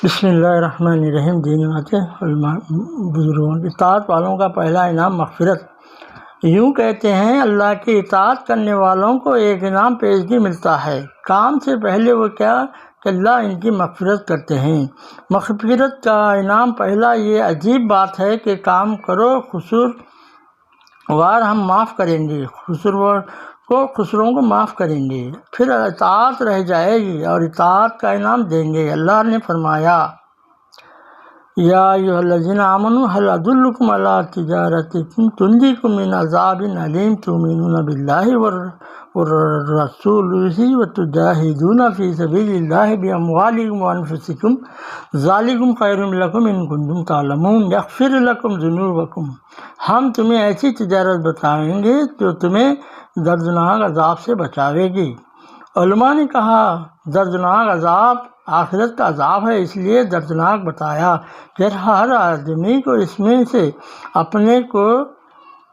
بسم اللہ الرحمن الرحیم۔ دین باتیں بزرگوں کی اطاعت والوں کا پہلا انعام مغفرت۔ یوں کہتے ہیں اللہ کی اطاعت کرنے والوں کو ایک انعام پیشگی ملتا ہے، کام سے پہلے وہ کیا کہ اللہ ان کی مغفرت کرتے ہیں۔ مغفرت کا انعام پہلا یہ عجیب بات ہے کہ کام کرو قصور وار ہم معاف کریں گے، قصوروں کو معاف کریں گے، پھر اطاعت رہ جائے گی اور اطاعت کا انعام دیں گے۔ اللہ نے فرمایا یا ایھا الذین آمنوا هل ادلکم علی تجارۃ تنجیکم من عذاب علیم تؤمنون باللہ ورسولہ وتجاہدون فی سبیل اللہ باموالکم وانفسکم ذالکم خیر لکم ان کنتم تعلمون یغفر لکم ذنوبکم۔ ہم تمہیں ایسی تجارت بتائیں گے جو تمہیں دردناک عذاب سے بچاوے گی۔ علماء نے کہا دردناک عذاب آخرت کا عذاب ہے، اس لیے دردناک بتایا کہ ہر آدمی کو اس میں سے اپنے کو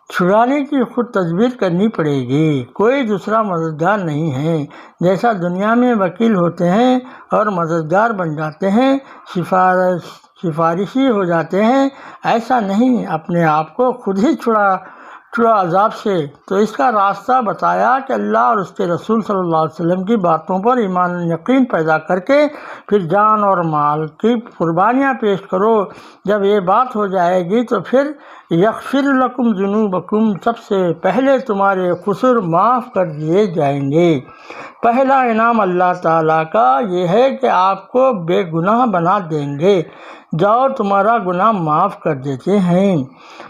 چھڑانے کی خود تدبیر کرنی پڑے گی، کوئی دوسرا مددگار نہیں ہے۔ جیسا دنیا میں وکیل ہوتے ہیں اور مددگار بن جاتے ہیں، سفارشی ہو جاتے ہیں، ایسا نہیں، اپنے آپ کو خود ہی چھڑا عذاب سے۔ تو اس کا راستہ بتایا کہ اللہ اور اس کے رسول صلی اللہ علیہ وسلم کی باتوں پر ایمان یقین پیدا کر کے پھر جان اور مال کی قربانیاں پیش کرو۔ جب یہ بات ہو جائے گی تو پھر یغفر لکم ذنوبکم، سب سے پہلے تمہارے قصور معاف کر دیے جائیں گے۔ پہلا انعام اللہ تعالیٰ کا یہ ہے کہ آپ کو بے گناہ بنا دیں گے، جاؤ تمہارا گناہ معاف کر دیتے ہیں۔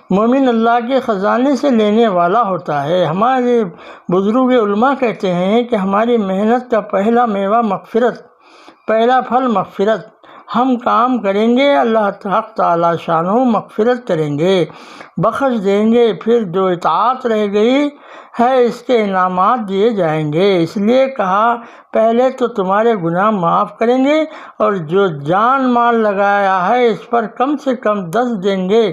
مومن اللہ کے خزانے سے لینے والا ہوتا ہے۔ ہمارے بزرگ علماء کہتے ہیں کہ ہماری محنت کا پہلا میوہ مغفرت، پہلا پھل مغفرت۔ ہم کام کریں گے، اللہ تعالیٰ شانہ مغفرت کریں گے، بخش دیں گے، پھر جو اطاعت رہ گئی ہے اس کے انعامات دیے جائیں گے۔ اس لیے کہا پہلے تو تمہارے گناہ معاف کریں گے اور جو جان مال لگایا ہے اس پر کم سے کم 10 دیں گے،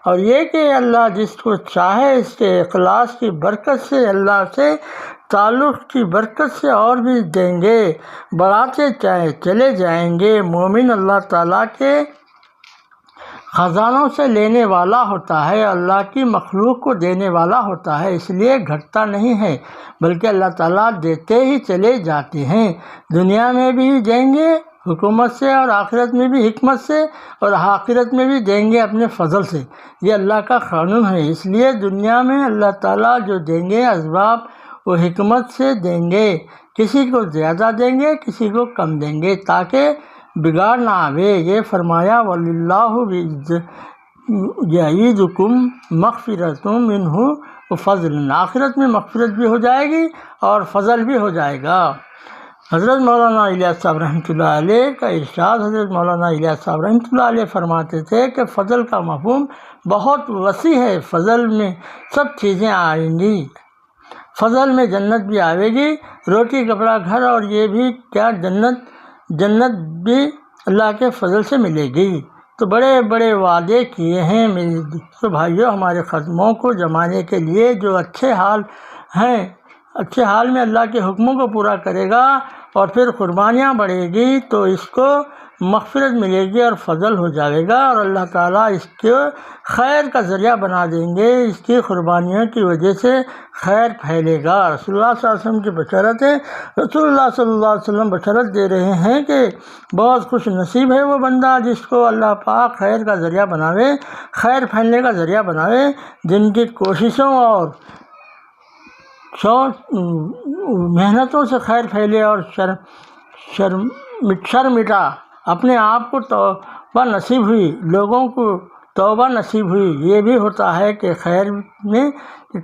اور یہ کہ اللہ جس کو چاہے اس کے اخلاص کی برکت سے، اللہ سے تعلق کی برکت سے اور بھی دیں گے، بڑھاتے چلے جائیں گے۔ مومن اللہ تعالیٰ کے خزانوں سے لینے والا ہوتا ہے، اللہ کی مخلوق کو دینے والا ہوتا ہے، اس لیے گھٹتا نہیں ہے بلکہ اللہ تعالیٰ دیتے ہی چلے جاتے ہیں۔ دنیا میں بھی دیں گے حکومت سے اور آخرت میں بھی حکمت سے، اور آخرت میں بھی دیں گے اپنے فضل سے۔ یہ اللہ کا قانون ہے، اس لیے دنیا میں اللہ تعالیٰ جو دیں گے اسباب وہ حکمت سے دیں گے، کسی کو زیادہ دیں گے کسی کو کم دیں گے تاکہ بگاڑ نہ آوے۔ یہ فرمایا وَلِلَّهُ يَعِدُكُم مَغْفِرَةٌ مِّنْهُ وَفَضْلٌ، آخرت میں مغفرت بھی ہو جائے گی اور فضل بھی ہو جائے گا۔ حضرت مولانا الیاس صاحب رحمۃ اللہ علیہ کا ارشاد، حضرت مولانا الیاس صاحب رحمۃ اللہ علیہ فرماتے تھے کہ فضل کا مفہوم بہت وسیع ہے، فضل میں سب چیزیں آئیں گی، فضل میں جنت بھی آئے گی، روٹی کپڑا گھر، اور یہ بھی کیا جنت بھی اللہ کے فضل سے ملے گی۔ تو بڑے بڑے وعدے کیے ہیں میرے دوستو بھائیوں ہمارے قدموں کو جمانے کے لیے، جو اچھے حال میں اللہ کے حکموں کو پورا کرے گا اور پھر قربانیاں بڑھے گی تو اس کو مغفرت ملے گی اور فضل ہو جائے گا، اور اللہ تعالیٰ اس کو خیر کا ذریعہ بنا دیں گے، اس کی قربانیوں کی وجہ سے خیر پھیلے گا۔ رسول اللہ صلی اللہ علیہ وسلم کی بشارت ہے، رسول اللہ صلی اللہ علیہ وسلم بشارت دے رہے ہیں کہ بہت خوش نصیب ہے وہ بندہ جس کو اللہ پاک خیر کا ذریعہ بناوے، خیر پھیلنے کا ذریعہ بناوے، جن کی کوششوں اور محنتوں سے خیر پھیلے اور شر مٹا، اپنے آپ کو توبہ نصیب ہوئی، لوگوں کو توبہ نصیب ہوئی۔ یہ بھی ہوتا ہے کہ خیر میں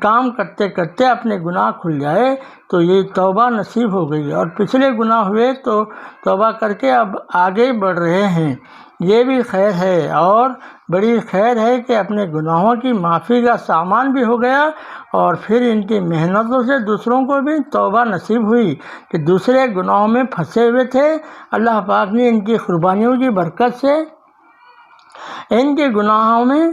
کام کرتے کرتے اپنے گناہ کھل جائے تو یہ توبہ نصیب ہو گئی، اور پچھلے گناہ ہوئے تو توبہ کر کے اب آگے بڑھ رہے ہیں، یہ بھی خیر ہے۔ اور بڑی خیر ہے کہ اپنے گناہوں کی معافی کا سامان بھی ہو گیا، اور پھر ان کی محنتوں سے دوسروں کو بھی توبہ نصیب ہوئی کہ دوسرے گناہوں میں پھنسے ہوئے تھے، اللہ پاک نے ان کی قربانیوں کی برکت سے ان کے گناہوں میں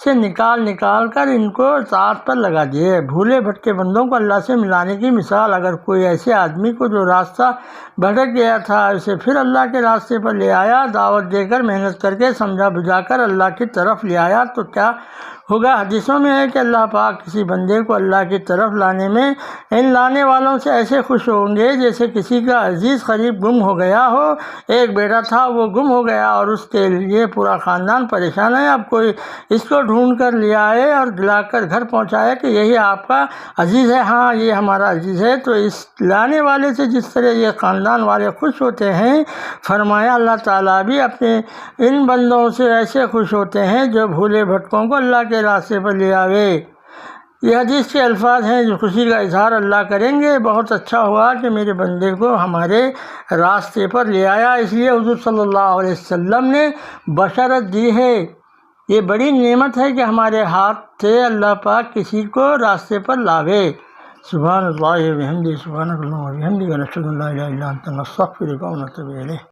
سے نکال کر ان کو اطاعت پر لگا دیے۔ بھولے بھٹکے بندوں کو اللہ سے ملانے کی مثال، اگر کوئی ایسے آدمی کو جو راستہ بھٹک گیا تھا اسے پھر اللہ کے راستے پر لے آیا، دعوت دے کر، محنت کر کے، سمجھا بجھا کر اللہ کی طرف لے آیا تو کیا ہوگا؟ حدیثوں میں ہے کہ اللہ پاک کسی بندے کو اللہ کی طرف لانے میں ان لانے والوں سے ایسے خوش ہوں گے جیسے کسی کا عزیز قریب گم ہو گیا ہو۔ ایک بیٹا تھا، وہ گم ہو گیا اور اس کے لیے پورا خاندان پریشان ہے۔ اب کوئی اس کو ڈھونڈ کر لے آئے اور دلا کر گھر پہنچائے کہ یہی آپ کا عزیز ہے، ہاں یہ ہمارا عزیز ہے، تو اس لانے والے سے جس طرح یہ خاندان والے خوش ہوتے ہیں، فرمایا اللہ تعالیٰ بھی اپنے ان بندوں سے ایسے خوش ہوتے ہیں جو بھولے بھٹکوں کو اللہ کے راستے پر لے آوے۔ یہ حدیث کے الفاظ ہیں جو خوشی کا اظہار اللہ کریں گے، بہت اچھا ہوا کہ میرے بندے کو ہمارے راستے پر لے آیا۔ اس لیے حضور صلی اللہ علیہ وسلم نے بشارت دی ہے، یہ بڑی نعمت ہے کہ ہمارے ہاتھ سے اللہ پاک کسی کو راستے پر لاوے۔ سبحان اللہ و بحمدہ، سبحانک اللہم و بحمدک، نشہد ان لا الہ الا انت، نستغفرک و نتوب الیک۔